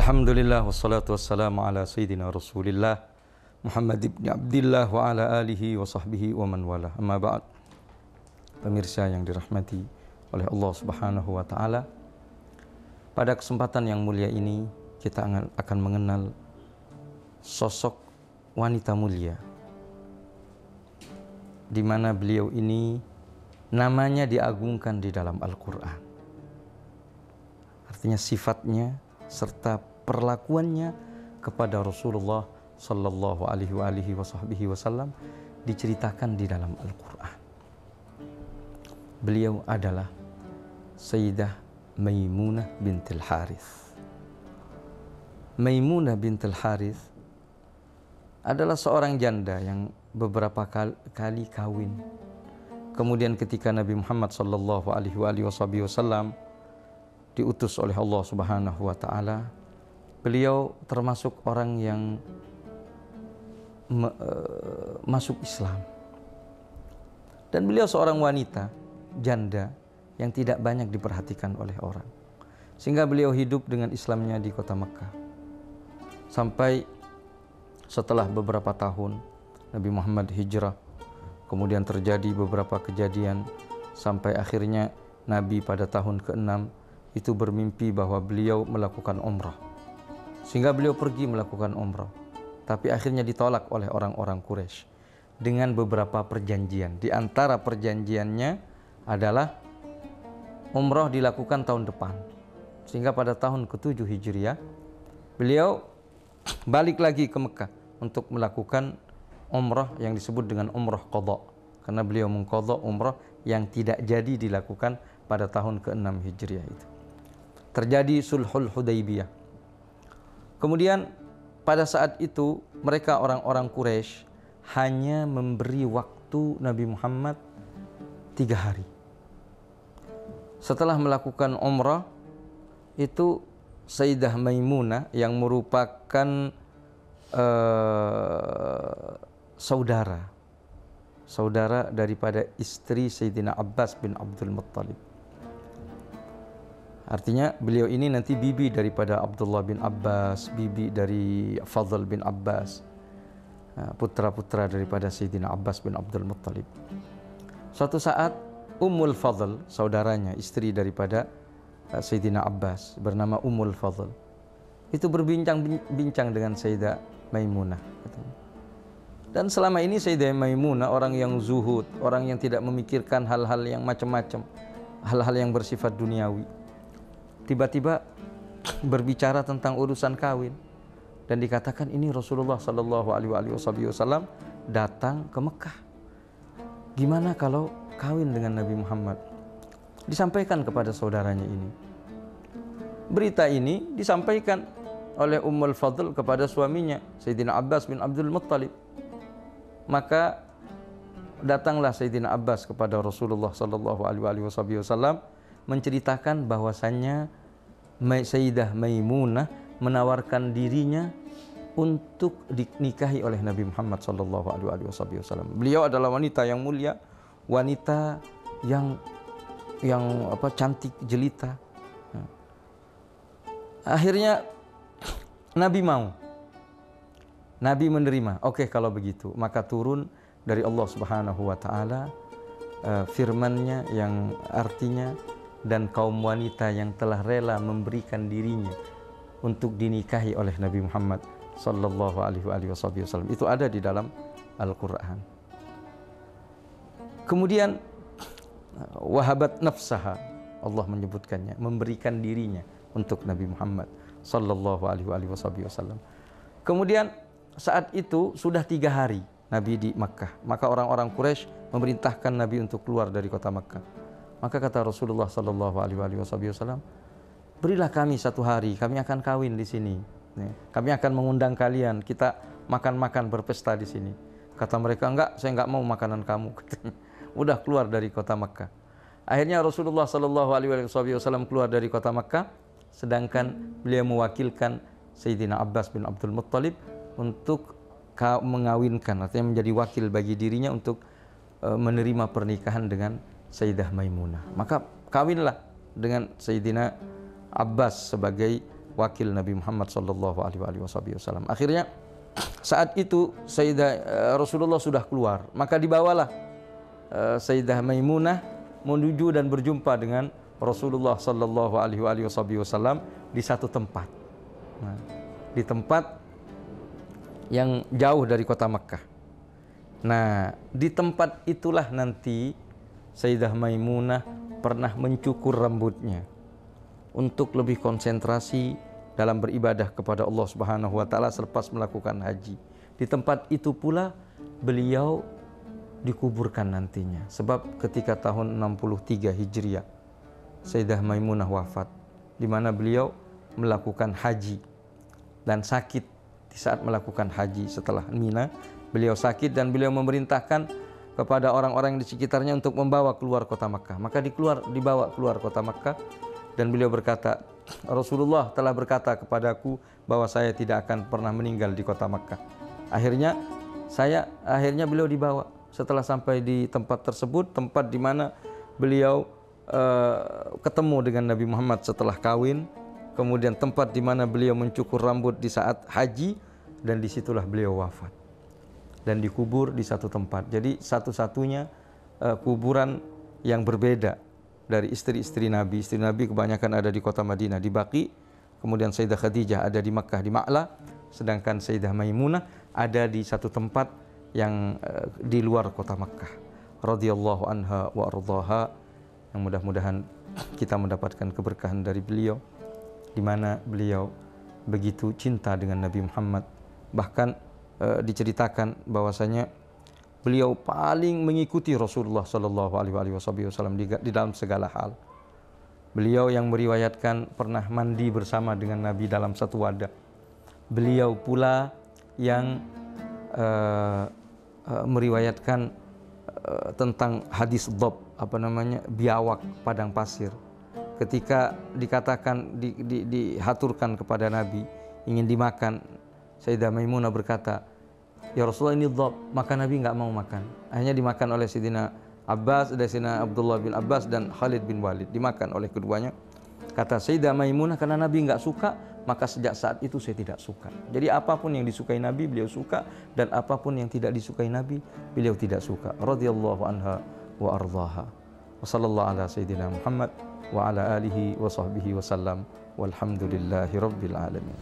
Alhamdulillah wassalatu wassalamu ala sayyidina Rasulillah Muhammad ibn Abdillah wa ala alihi wa sahbihi wa man wala. Amma ba'd. Pemirsa yang dirahmati oleh Allah Subhanahu wa taala, pada kesempatan yang mulia ini kita akan mengenal sosok wanita mulia, di mana beliau ini namanya diagungkan di dalam Al-Quran. Artinya sifatnya serta perlakuannya kepada Rasulullah sallallahu alaihi wasallam diceritakan di dalam Al-Quran. Beliau adalah Sayyidah Maimunah bintil Harith. Maimunah bintil Harith adalah seorang janda yang beberapa kali kawin. Kemudian ketika Nabi Muhammad sallallahu alaihi wasallam diutus oleh Allah Subhanahu wa taala, beliau termasuk orang yang masuk Islam. Dan beliau seorang wanita janda yang tidak banyak diperhatikan oleh orang, sehingga beliau hidup dengan Islamnya di kota Mekah. Sampai setelah beberapa tahun Nabi Muhammad hijrah, kemudian terjadi beberapa kejadian sampai akhirnya Nabi pada tahun ke-6 itu bermimpi bahwa beliau melakukan umrah, sehingga beliau pergi melakukan umrah, tapi akhirnya ditolak oleh orang-orang Quraisy dengan beberapa perjanjian. Di antara perjanjiannya adalah umrah dilakukan tahun depan, sehingga pada tahun ke-7 Hijriah beliau balik lagi ke Mekah untuk melakukan umrah yang disebut dengan umrah qadha, karena beliau mengqadha umrah yang tidak jadi dilakukan pada tahun ke-6 Hijriah itu. Terjadi Sulhul Hudaybiyah. Kemudian pada saat itu mereka orang-orang Quraisy hanya memberi waktu Nabi Muhammad 3 hari. Setelah melakukan umrah itu, Sayyidah Maimunah yang merupakan saudara daripada istri Sayyidina Abbas bin Abdul Muttalib. Artinya beliau ini nanti bibi daripada Abdullah bin Abbas, bibi dari Fadl bin Abbas, putra-putra daripada Sayyidina Abbas bin Abdul Muttalib. Suatu saat Ummul Fadl, saudaranya, istri daripada Sayyidina Abbas, bernama Ummul Fadl, itu berbincang-bincang dengan Sayyidah Maimunah. Dan selama ini Sayyidah Maimunah orang yang zuhud, orang yang tidak memikirkan hal-hal yang macam-macam, hal-hal yang bersifat duniawi. Tiba-tiba berbicara tentang urusan kawin, dan dikatakan ini Rasulullah sallallahu alaihi wasallam datang ke Mekah. Gimana kalau kawin dengan Nabi Muhammad? Disampaikan kepada saudaranya ini. Berita ini disampaikan oleh Ummul Fadl kepada suaminya Sayyidina Abbas bin Abdul Muttalib. Maka datanglah Sayyidina Abbas kepada Rasulullah sallallahu alaihi wasallam menceritakan bahwasannya Sayyidah Maimunah menawarkan dirinya untuk dinikahi oleh Nabi Muhammad sallallahu alaihi wasallam. Beliau adalah wanita yang mulia, wanita yang cantik jelita. Akhirnya Nabi mau. Nabi menerima. Oke, kalau begitu, maka turun dari Allah Subhanahu wa taala firman-Nya yang artinya, dan kaum wanita yang telah rela memberikan dirinya untuk dinikahi oleh Nabi Muhammad sallallahu alaihi wasallam. Itu ada di dalam Al-Quran. Kemudian wahabat nafsaha, Allah menyebutkannya, memberikan dirinya untuk Nabi Muhammad sallallahu alaihi wasallam. Kemudian saat itu sudah 3 hari Nabi di Makkah, maka orang-orang Quraisy memerintahkan Nabi untuk keluar dari kota Makkah. Maka kata Rasulullah sallallahu alaihi wasallam, berilah kami 1 hari, kami akan kawin di sini. Kami akan mengundang kalian, kita makan-makan berpesta di sini. Kata mereka, enggak, saya enggak mau makanan kamu. Udah keluar dari kota Makkah. Akhirnya Rasulullah sallallahu alaihi wasallam keluar dari kota Makkah, sedangkan beliau mewakilkan Sayyidina Abbas bin Abdul Muttalib untuk mengawinkan, artinya menjadi wakil bagi dirinya untuk menerima pernikahan dengan Sayyidah Maimunah. Maka kawinlah dengan Sayyidina Abbas sebagai wakil Nabi Muhammad sallallahu alaihi wasallam. Akhirnya saat itu Rasulullah sudah keluar, maka dibawalah Sayyidah Maimunah menuju dan berjumpa dengan Rasulullah sallallahu alaihi wasallam di satu tempat. Nah, di tempat yang jauh dari kota Makkah. Nah, di tempat itulah nanti Sayyidah Maimunah pernah mencukur rambutnya untuk lebih konsentrasi dalam beribadah kepada Allah Subhanahu wa taala selepas melakukan haji. Di tempat itu pula beliau dikuburkan nantinya. Sebab ketika tahun 63 Hijriah Sayyidah Maimunah wafat, di mana beliau melakukan haji dan sakit di saat melakukan haji. Setelah Mina beliau sakit dan beliau memerintahkan kepada orang-orang di sekitarnya untuk membawa keluar kota Makkah. Maka dibawa keluar kota Makkah dan beliau berkata, Rasulullah telah berkata kepadaku bahwa saya tidak akan pernah meninggal di kota Makkah. Akhirnya beliau dibawa. Setelah sampai di tempat tersebut, tempat di mana beliau ketemu dengan Nabi Muhammad setelah kawin, kemudian tempat di mana beliau mencukur rambut di saat haji, dan disitulah beliau wafat dan dikubur di satu tempat. Jadi satu-satunya kuburan yang berbeda dari istri-istri Nabi. Istri Nabi kebanyakan ada di kota Madinah, di Baqi. Kemudian Sayyidah Khadijah ada di Makkah, di Ma'la. Sedangkan Sayyidah Maimunah ada di satu tempat yang di luar kota Makkah. Radhiyallahu anha wa ardhaha. Yang mudah-mudahan kita mendapatkan keberkahan dari beliau, di mana beliau begitu cinta dengan Nabi Muhammad. Bahkan diceritakan bahwasanya beliau paling mengikuti Rasulullah sallallahu alaihi wasallam di dalam segala hal. Beliau yang meriwayatkan pernah mandi bersama dengan Nabi dalam satu wadah. Beliau pula yang meriwayatkan tentang hadis dhab, biawak padang pasir. Ketika dikatakan dihaturkan kepada Nabi ingin dimakan, Sayyidah Maimunah berkata, ya Rasulullah, ini dhab. Maka Nabi enggak mau makan. Akhirnya dimakan oleh Sayyidina Abdullah bin Abbas dan Khalid bin Walid. Dimakan oleh keduanya. Kata Sayyidah Maimunah, karena Nabi enggak suka, maka sejak saat itu saya tidak suka. Jadi apapun yang disukai Nabi, beliau suka. Dan apapun yang tidak disukai Nabi, beliau tidak suka. Radhiyallahu anha wa ardhaha. Wa sallallahu ala Sayyidina Muhammad wa ala alihi wa sahbihi wa sallam. Walhamdulillahi rabbil alamin.